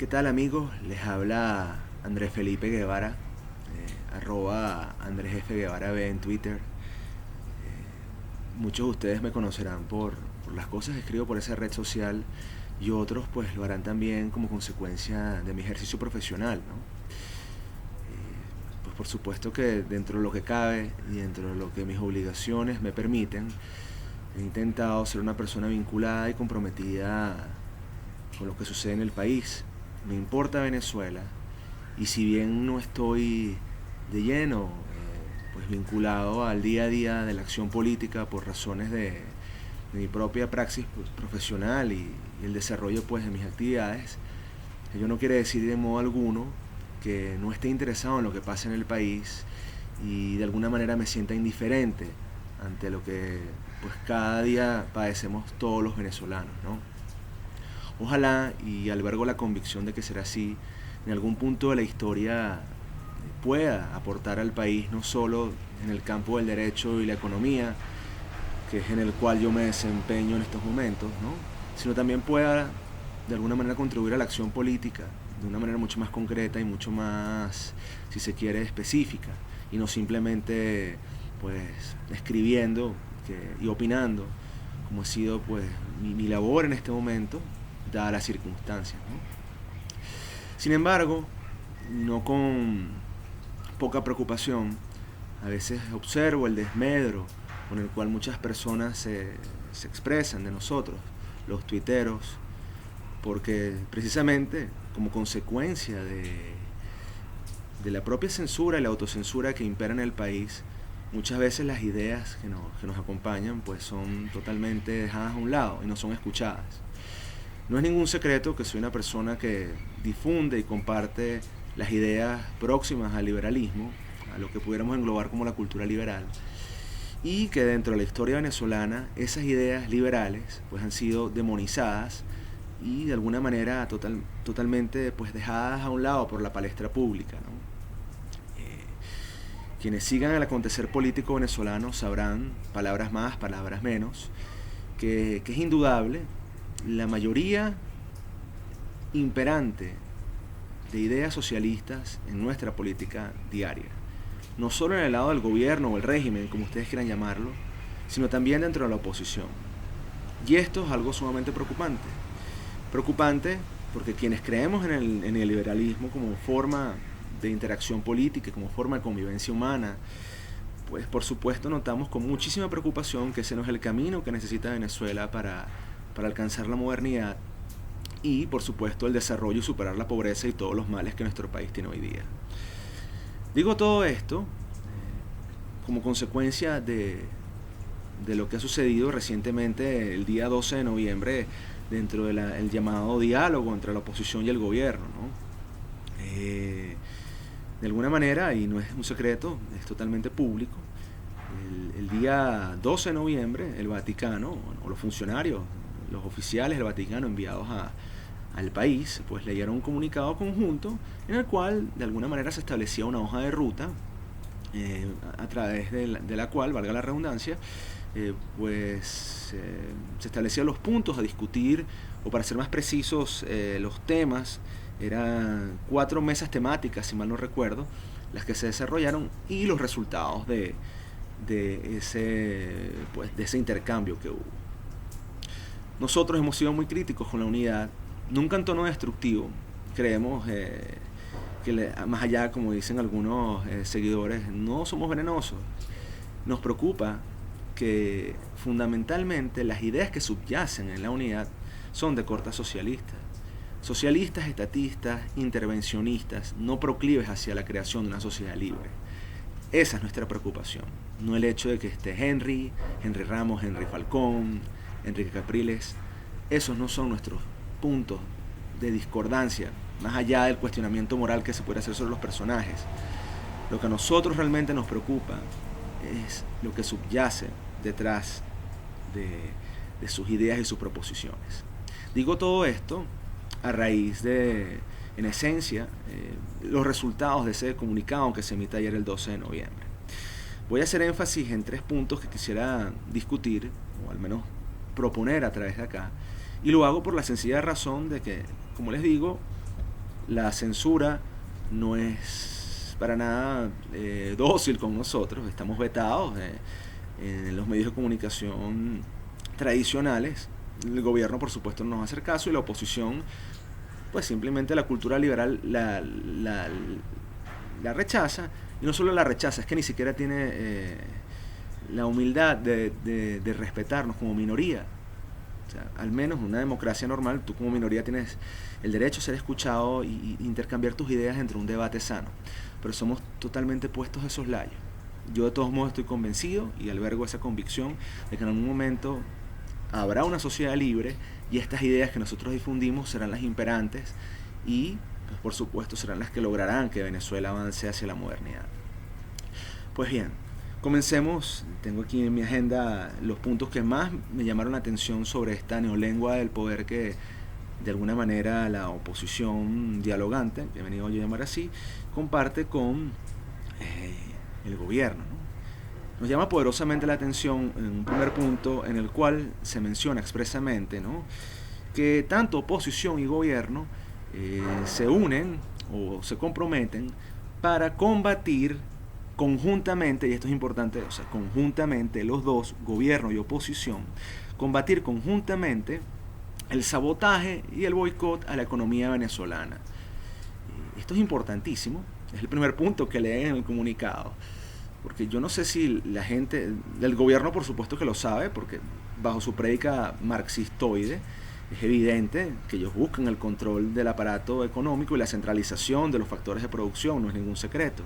¿Qué tal, amigos? Les habla Andrés Felipe Guevara, arroba Andrés F. Guevara B en Twitter. Muchos de ustedes me conocerán por las cosas que escribo por esa red social, y otros pues lo harán también como consecuencia de mi ejercicio profesional, ¿no? Pues por supuesto que dentro de lo que cabe y dentro de lo que mis obligaciones me permiten, he intentado ser una persona vinculada y comprometida con lo que sucede en el país. Me importa Venezuela, y si bien no estoy de lleno pues vinculado al día a día de la acción política por razones de mi propia praxis profesional y el desarrollo pues de mis actividades, ello no quiere decir de modo alguno que no esté interesado en lo que pasa en el país y de alguna manera me sienta indiferente ante lo que pues cada día padecemos todos los venezolanos, ¿no? Ojalá, y albergo la convicción de que será así, en algún punto de la historia pueda aportar al país, no solo en el campo del derecho y la economía, que es en el cual yo me desempeño en estos momentos, ¿no? Sino también pueda de alguna manera contribuir a la acción política de una manera mucho más concreta y mucho más, si se quiere, específica, y no simplemente pues escribiendo y opinando, como ha sido pues mi labor en este momento, dadas las circunstancias, ¿no? Sin embargo, no con poca preocupación, a veces observo el desmedro con el cual muchas personas se expresan de nosotros, los tuiteros, porque precisamente como consecuencia de la propia censura y la autocensura que impera en el país, muchas veces las ideas que nos acompañan pues son totalmente dejadas a un lado y no son escuchadas. No es ningún secreto que soy una persona que difunde y comparte las ideas próximas al liberalismo, a lo que pudiéramos englobar como la cultura liberal, y que dentro de la historia venezolana esas ideas liberales pues han sido demonizadas y de alguna manera totalmente pues dejadas a un lado por la palestra pública, ¿no? Quienes sigan el acontecer político venezolano sabrán, palabras más, palabras menos, que es indudable la mayoría imperante de ideas socialistas en nuestra política diaria, no solo en el lado del gobierno o el régimen, como ustedes quieran llamarlo, sino también dentro de la oposición. Y esto es algo sumamente preocupante. Preocupante porque quienes creemos en el liberalismo como forma de interacción política, como forma de convivencia humana, pues por supuesto notamos con muchísima preocupación que ese no es el camino que necesita Venezuela para alcanzar la modernidad y por supuesto el desarrollo y superar la pobreza y todos los males que nuestro país tiene hoy día. Digo todo esto como consecuencia de lo que ha sucedido recientemente el día 12 de noviembre dentro del llamado diálogo entre la oposición y el gobierno, ¿no? De alguna manera, y no es un secreto, es totalmente público, el día 12 de noviembre el Vaticano, o los funcionarios, los oficiales del Vaticano enviados al país, pues leyeron un comunicado conjunto en el cual de alguna manera se establecía una hoja de ruta a través de la cual, valga la redundancia, se establecían los puntos a discutir, o para ser más precisos, los temas. Eran 4 mesas temáticas, si mal no recuerdo, las que se desarrollaron, y los resultados de ese intercambio que hubo. Nosotros hemos sido muy críticos con la unidad, nunca en tono destructivo. Creemos más allá, como dicen algunos seguidores, no somos venenosos. Nos preocupa que fundamentalmente las ideas que subyacen en la unidad son de corte socialista. Socialistas, estatistas, intervencionistas, no proclives hacia la creación de una sociedad libre. Esa es nuestra preocupación, no el hecho de que esté Henry Ramos, Henry Falcón, Enrique Capriles. Esos no son nuestros puntos de discordancia, más allá del cuestionamiento moral que se puede hacer sobre los personajes. Lo que a nosotros realmente nos preocupa es lo que subyace detrás de sus ideas y sus proposiciones. Digo todo esto a raíz de, en esencia, los resultados de ese comunicado que se emite ayer el 12 de noviembre. Voy a hacer énfasis en 3 puntos que quisiera discutir, o al menos proponer a través de acá, y lo hago por la sencilla razón de que, como les digo, la censura no es para nada dócil con nosotros, estamos vetados en los medios de comunicación tradicionales. El gobierno, por supuesto, no nos va a hacer caso, y la oposición, pues simplemente la cultura liberal la rechaza, y no solo la rechaza, es que ni siquiera tiene la humildad de respetarnos como minoría. O sea, al menos en una democracia normal, tú como minoría tienes el derecho a ser escuchado y intercambiar tus ideas entre un debate sano. Pero somos totalmente puestos de soslayo. Yo de todos modos estoy convencido y albergo esa convicción de que en algún momento habrá una sociedad libre, y estas ideas que nosotros difundimos serán las imperantes y, pues, por supuesto, serán las que lograrán que Venezuela avance hacia la modernidad. Pues bien, comencemos. Tengo aquí en mi agenda los puntos que más me llamaron la atención sobre esta neolengua del poder que, de alguna manera, la oposición dialogante, que he venido a llamar así, comparte con el gobierno, ¿no? Nos llama poderosamente la atención en un primer punto en el cual se menciona expresamente, ¿no?, que tanto oposición y gobierno se unen o se comprometen para combatir conjuntamente, y esto es importante, o sea, conjuntamente los dos, gobierno y oposición, combatir conjuntamente el sabotaje y el boicot a la economía venezolana. Esto es importantísimo, es el primer punto que leen en el comunicado, porque yo no sé si la gente del gobierno, por supuesto que lo sabe, porque bajo su prédica marxistoide es evidente que ellos buscan el control del aparato económico y la centralización de los factores de producción, no es ningún secreto.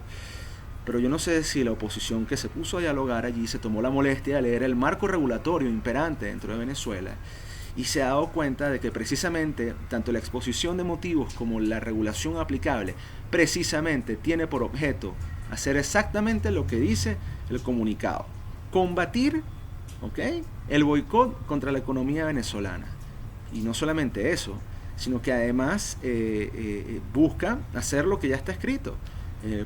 Pero yo no sé si la oposición que se puso a dialogar allí se tomó la molestia de leer el marco regulatorio imperante dentro de Venezuela y se ha dado cuenta de que precisamente tanto la exposición de motivos como la regulación aplicable precisamente tiene por objeto hacer exactamente lo que dice el comunicado: combatir, el boicot contra la economía venezolana. Y no solamente eso, sino que además busca hacer lo que ya está escrito: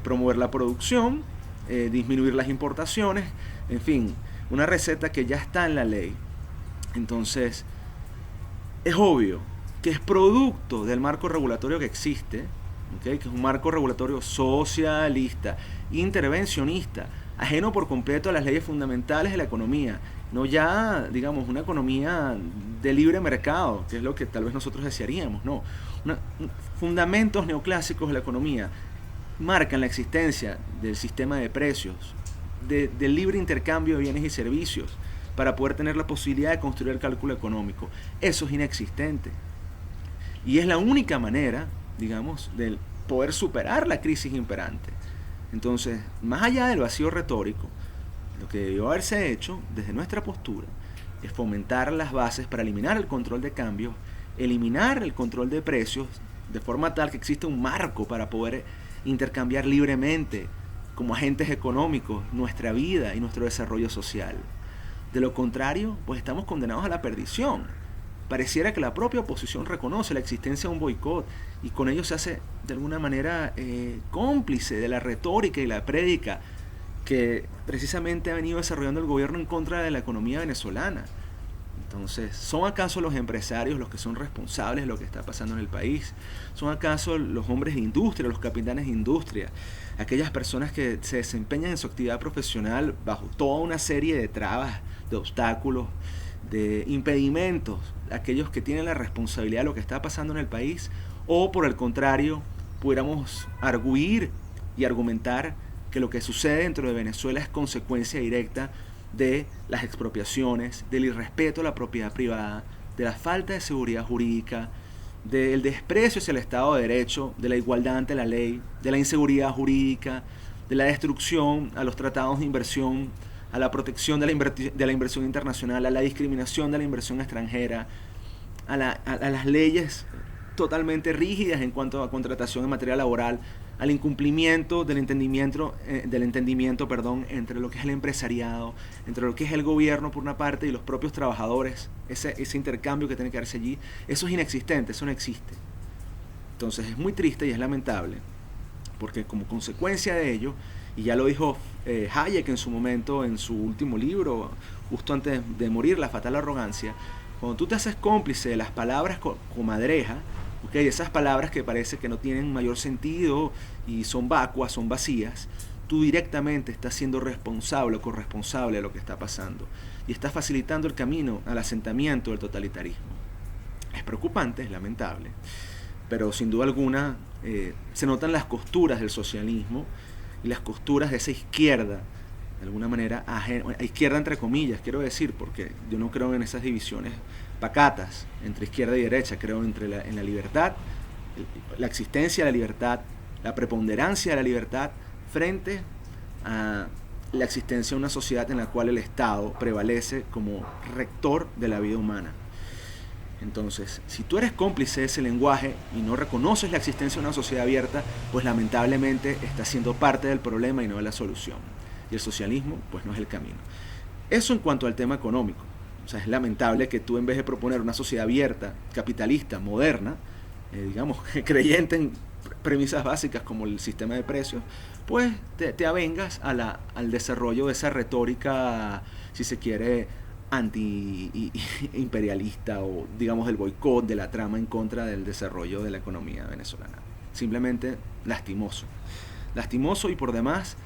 promover la producción, disminuir las importaciones, en fin, una receta que ya está en la ley. Entonces, es obvio que es producto del marco regulatorio que existe, que es un marco regulatorio socialista, intervencionista, ajeno por completo a las leyes fundamentales de la economía, no ya, digamos, una economía de libre mercado, que es lo que tal vez nosotros desearíamos, no. Fundamentos neoclásicos de la economía marcan la existencia del sistema de precios, del libre intercambio de bienes y servicios, para poder tener la posibilidad de construir el cálculo económico. Eso es inexistente. Y es la única manera, digamos, de poder superar la crisis imperante. Entonces, más allá del vacío retórico, lo que debió haberse hecho desde nuestra postura es fomentar las bases para eliminar el control de cambios, eliminar el control de precios, de forma tal que exista un marco para poder intercambiar libremente como agentes económicos nuestra vida y nuestro desarrollo social. De lo contrario, pues estamos condenados a la perdición. Pareciera que la propia oposición reconoce la existencia de un boicot y con ello se hace de alguna manera cómplice de la retórica y la prédica que precisamente ha venido desarrollando el gobierno en contra de la economía venezolana. Entonces, ¿son acaso los empresarios los que son responsables de lo que está pasando en el país? ¿Son acaso los hombres de industria, los capitanes de industria, aquellas personas que se desempeñan en su actividad profesional bajo toda una serie de trabas, de obstáculos, de impedimentos, aquellos que tienen la responsabilidad de lo que está pasando en el país? O por el contrario, pudiéramos arguir y argumentar que lo que sucede dentro de Venezuela es consecuencia directa de las expropiaciones, del irrespeto a la propiedad privada, de la falta de seguridad jurídica, del desprecio hacia el Estado de Derecho, de la igualdad ante la ley, de la inseguridad jurídica, de la destrucción a los tratados de inversión, a la protección de la inversión internacional, a la discriminación de la inversión extranjera, a las leyes totalmente rígidas en cuanto a contratación en materia laboral, al incumplimiento del entendimiento entre lo que es el empresariado, entre lo que es el gobierno por una parte y los propios trabajadores, ese intercambio que tiene que darse allí. Eso es inexistente, eso no existe. Entonces es muy triste y es lamentable, porque como consecuencia de ello, y ya lo dijo Hayek en su momento, en su último libro, justo antes de morir, La fatal arrogancia, cuando tú te haces cómplice de las palabras comadreja, ¿ok? Esas palabras que parece que no tienen mayor sentido y son vacuas, son vacías, tú directamente estás siendo responsable o corresponsable de lo que está pasando y estás facilitando el camino al asentamiento del totalitarismo. Es preocupante, es lamentable, pero sin duda alguna se notan las costuras del socialismo y las costuras de esa izquierda, de alguna manera, izquierda entre comillas, quiero decir, porque yo no creo en esas divisiones pacatas entre izquierda y derecha, creo en la libertad, la existencia de la libertad, la preponderancia de la libertad frente a la existencia de una sociedad en la cual el Estado prevalece como rector de la vida humana. Entonces, si tú eres cómplice de ese lenguaje y no reconoces la existencia de una sociedad abierta, pues lamentablemente estás siendo parte del problema y no de la solución. Y el socialismo, pues no es el camino. Eso en cuanto al tema económico. O sea, es lamentable que tú, en vez de proponer una sociedad abierta, capitalista, moderna, digamos, creyente en premisas básicas como el sistema de precios, pues te avengas al desarrollo de esa retórica, si se quiere, anti-imperialista o, digamos, del boicot, de la trama en contra del desarrollo de la economía venezolana. Simplemente lastimoso. Lastimoso y por demás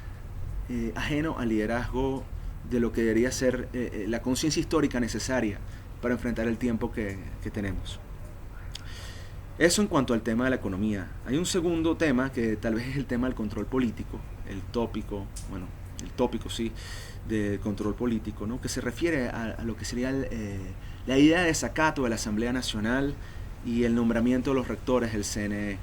ajeno al liderazgo de lo que debería ser la conciencia histórica necesaria para enfrentar el tiempo que tenemos. Eso en cuanto al tema de la economía. Hay un segundo tema que tal vez es el tema del control político, el tópico sí, del control político, ¿no? Que se refiere a lo que sería la idea de desacato de la Asamblea Nacional y el nombramiento de los rectores del CNE.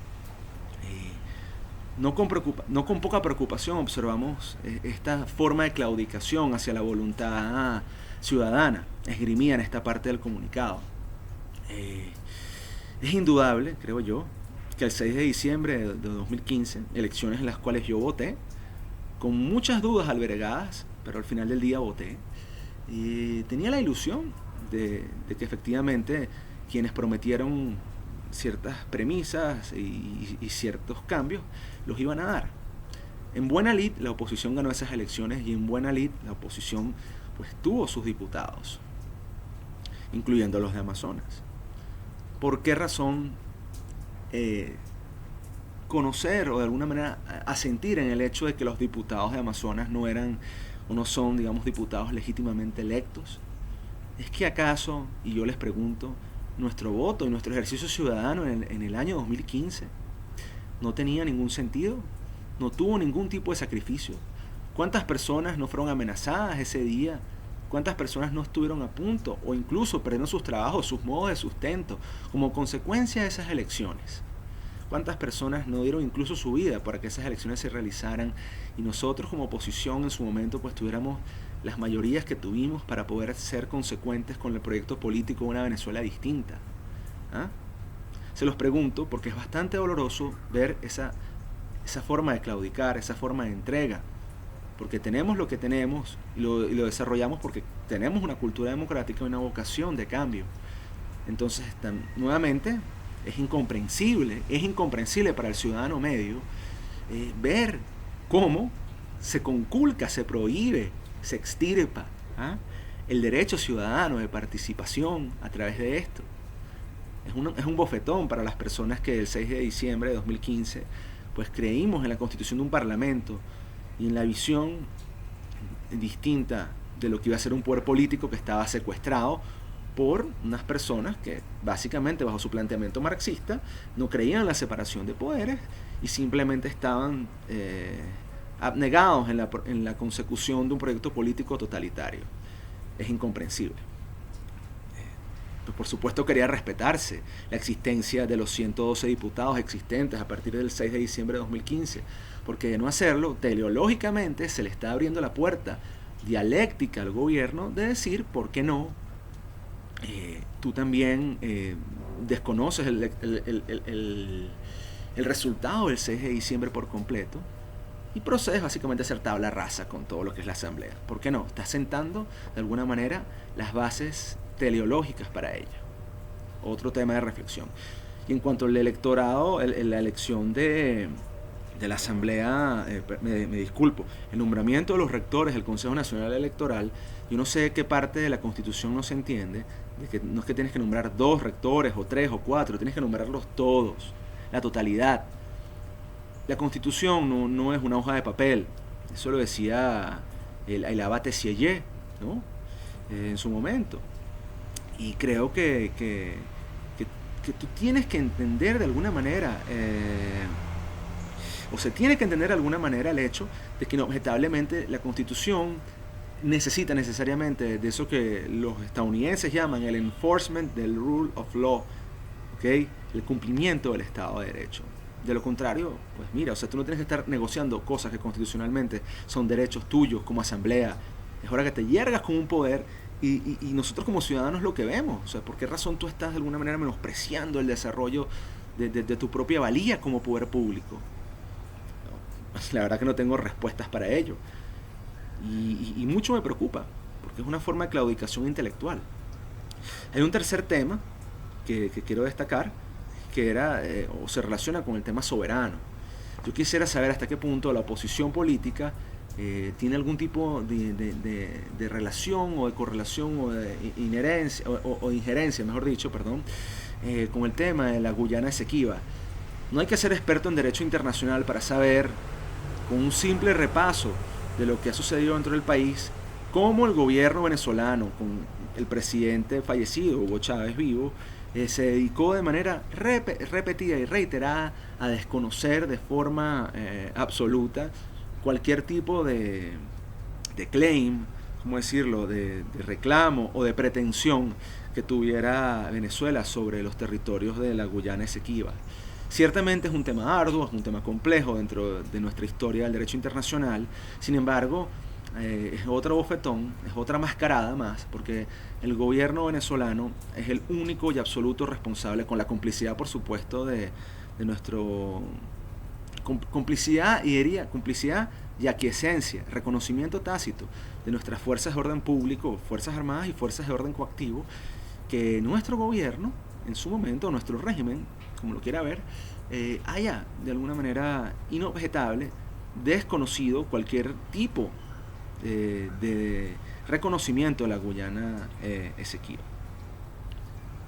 No con poca preocupación observamos esta forma de claudicación hacia la voluntad ciudadana esgrimida en esta parte del comunicado. Es indudable, creo yo, que el 6 de diciembre de 2015, elecciones en las cuales yo voté, con muchas dudas albergadas, pero al final del día voté, tenía la ilusión de que efectivamente quienes prometieron ciertas premisas y ciertos cambios los iban a dar. En buena lid la oposición ganó esas elecciones y en buena lid la oposición pues tuvo sus diputados, incluyendo los de Amazonas. ¿Por qué razón conocer o de alguna manera asentir en el hecho de que los diputados de Amazonas no eran o no son, digamos, diputados legítimamente electos? ¿Es que acaso, y yo les pregunto, nuestro voto y nuestro ejercicio ciudadano en el año 2015 no tenía ningún sentido? ¿No tuvo ningún tipo de sacrificio? ¿Cuántas personas no fueron amenazadas ese día? ¿Cuántas personas no estuvieron a punto o incluso perdieron sus trabajos, sus modos de sustento como consecuencia de esas elecciones? ¿Cuántas personas no dieron incluso su vida para que esas elecciones se realizaran y nosotros como oposición en su momento pues tuviéramos las mayorías que tuvimos para poder ser consecuentes con el proyecto político de una Venezuela distinta? ¿Ah? Se los pregunto porque es bastante doloroso ver esa forma de claudicar, esa forma de entrega, porque tenemos lo que tenemos y lo desarrollamos porque tenemos una cultura democrática y una vocación de cambio. Entonces, nuevamente, es incomprensible para el ciudadano medio ver cómo se conculca, se prohíbe, se extirpa el derecho ciudadano de participación a través de esto. Es un bofetón para las personas que el 6 de diciembre de 2015 pues creímos en la constitución de un parlamento y en la visión distinta de lo que iba a ser un poder político que estaba secuestrado por unas personas que básicamente bajo su planteamiento marxista no creían en la separación de poderes y simplemente estaban abnegados en la consecución de un proyecto político totalitario. Es incomprensible. Pues por supuesto quería respetarse la existencia de los 112 diputados existentes a partir del 6 de diciembre de 2015, porque de no hacerlo, teleológicamente se le está abriendo la puerta dialéctica al gobierno de decir, ¿por qué no? Tú también desconoces el resultado del 6 de diciembre por completo y procedes básicamente a hacer tabla rasa con todo lo que es la asamblea. ¿Por qué no? Estás sentando de alguna manera las bases teleológicas para ella. Otro tema de reflexión. Y en cuanto al electorado, la elección de la asamblea, me disculpo, el nombramiento de los rectores del Consejo Nacional Electoral, yo no sé qué parte de la Constitución no se entiende de que no es que tienes que nombrar 2 rectores o 3 o 4, tienes que nombrarlos todos, la totalidad. La Constitución no es una hoja de papel, eso lo decía el abate Sieyès, ¿no? En su momento. Y creo que tú tienes que entender de alguna manera, o se tiene que entender de alguna manera el hecho de que inobjetablemente la Constitución necesita necesariamente de eso que los estadounidenses llaman el enforcement del rule of law, ¿okay? El cumplimiento del Estado de Derecho. De lo contrario, pues mira, o sea, tú no tienes que estar negociando cosas que constitucionalmente son derechos tuyos como asamblea. Es hora que te yergas con un poder y nosotros como ciudadanos lo que vemos. O sea, ¿por qué razón tú estás de alguna manera menospreciando el desarrollo de tu propia valía como poder público? La verdad que no tengo respuestas para ello. Y mucho me preocupa, porque es una forma de claudicación intelectual. Hay un tercer tema que quiero destacar, que era o se relaciona con el tema soberano. Yo quisiera saber hasta qué punto la oposición política tiene algún tipo de relación o de correlación o de inherencia, o injerencia, mejor dicho, perdón, con el tema de la Guyana Esequiba. No hay que ser experto en derecho internacional para saber, con un simple repaso de lo que ha sucedido dentro del país, cómo el gobierno venezolano, con el presidente fallecido, Hugo Chávez vivo, se dedicó de manera repetida y reiterada a desconocer de forma absoluta cualquier tipo de claim, ¿cómo decirlo?, de reclamo o de pretensión que tuviera Venezuela sobre los territorios de la Guyana Esequiba. Ciertamente es un tema arduo, es un tema complejo dentro de nuestra historia del derecho internacional, sin embargo, es otro bofetón, es otra mascarada más, porque el gobierno venezolano es el único y absoluto responsable, con la complicidad, por supuesto, de nuestro... complicidad y aquiescencia, reconocimiento tácito de nuestras fuerzas de orden público, fuerzas armadas y fuerzas de orden coactivo, que nuestro gobierno, en su momento, nuestro régimen, como lo quiera ver, haya de alguna manera inobjetable desconocido cualquier tipo de reconocimiento de la Guyana Esequiba.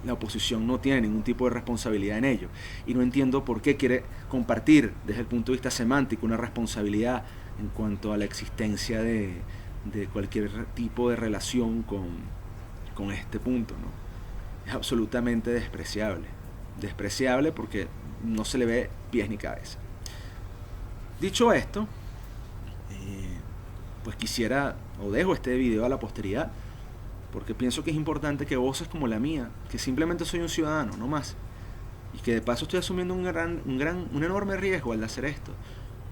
La oposición no tiene ningún tipo de responsabilidad en ello, y no entiendo por qué quiere compartir desde el punto de vista semántico una responsabilidad en cuanto a la existencia de cualquier tipo de relación con este punto, ¿no? Es absolutamente despreciable porque no se le ve pies ni cabeza. Dicho esto, pues quisiera, o dejo este video a la posteridad, porque pienso que es importante que voces como la mía, que simplemente soy un ciudadano, no más, y que de paso estoy asumiendo un enorme riesgo al hacer esto,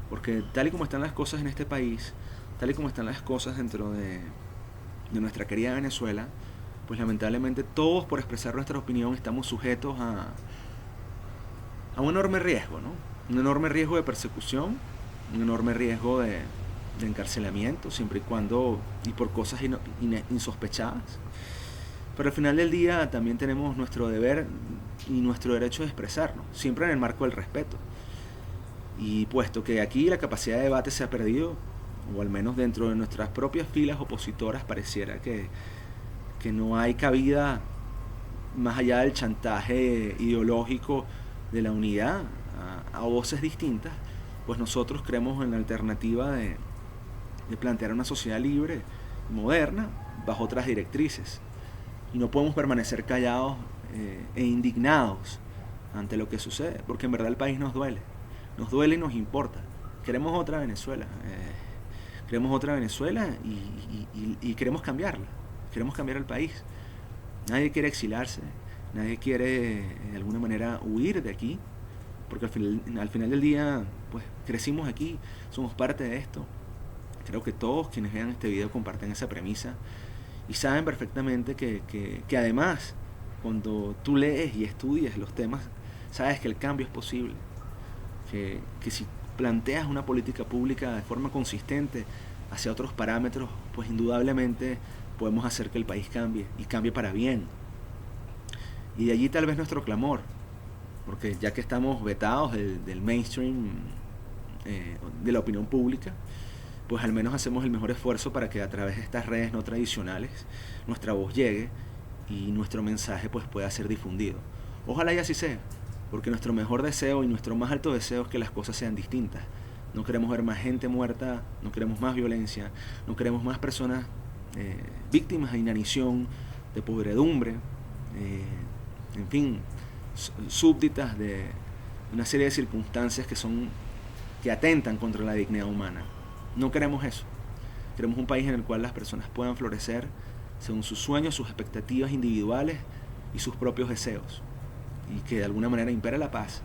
porque tal y como están las cosas en este país, tal y como están las cosas dentro de nuestra querida Venezuela, pues lamentablemente todos, por expresar nuestra opinión, estamos sujetos a un enorme riesgo, ¿no? Un enorme riesgo de persecución, un enorme riesgo de encarcelamiento, siempre y cuando, y por cosas insospechadas. Pero al final del día también tenemos nuestro deber y nuestro derecho de expresarnos, siempre en el marco del respeto. Y puesto que aquí la capacidad de debate se ha perdido, o al menos dentro de nuestras propias filas opositoras pareciera que no hay cabida más allá del chantaje ideológico de la unidad a voces distintas, pues nosotros creemos en la alternativa de plantear una sociedad libre, moderna, bajo otras directrices. Y no podemos permanecer callados e indignados ante lo que sucede, porque en verdad el país nos duele y nos importa. Queremos otra Venezuela, y queremos cambiarla, queremos cambiar el país. Nadie quiere exilarse, nadie quiere de alguna manera huir de aquí, porque al final del día pues crecimos aquí, somos parte de esto. Creo que todos quienes vean este video comparten esa premisa y saben perfectamente que además, cuando tú lees y estudias los temas, sabes que el cambio es posible, que si planteas una política pública de forma consistente hacia otros parámetros, pues indudablemente podemos hacer que el país cambie, y cambie para bien. Y de allí tal vez nuestro clamor, porque ya que estamos vetados del mainstream, de la opinión pública, pues al menos hacemos el mejor esfuerzo para que a través de estas redes no tradicionales nuestra voz llegue y nuestro mensaje pues pueda ser difundido. Ojalá y así sea, porque nuestro mejor deseo y nuestro más alto deseo es que las cosas sean distintas. No queremos ver más gente muerta, no queremos más violencia, no queremos más personas víctimas de inanición, de podredumbre, en fin, súbditas de una serie de circunstancias que atentan contra la dignidad humana. No queremos eso. Queremos un país en el cual las personas puedan florecer según sus sueños, sus expectativas individuales y sus propios deseos, y que de alguna manera impere la paz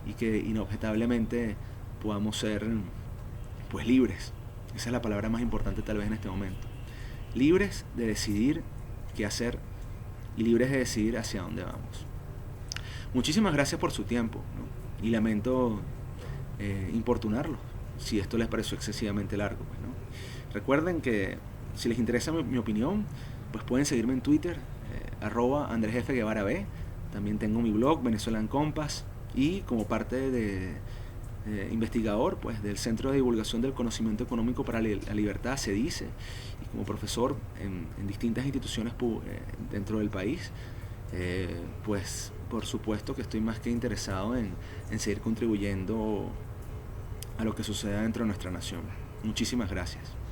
y que inobjetablemente podamos ser pues libres. Esa es la palabra más importante tal vez en este momento. Libres de decidir qué hacer y libres de decidir hacia dónde vamos. Muchísimas gracias por su tiempo, ¿no? Y lamento importunarlos si esto les pareció excesivamente largo, pues, ¿no? Recuerden que si les interesa mi opinión, pues pueden seguirme en Twitter, @AndresFGuevaraB. También tengo mi blog, Venezuelan Compass, y como parte de investigador pues, del Centro de Divulgación del Conocimiento Económico para la Libertad, se dice, y como profesor en distintas instituciones dentro del país, pues por supuesto que estoy más que interesado en seguir contribuyendo a lo que suceda dentro de nuestra nación. Muchísimas gracias.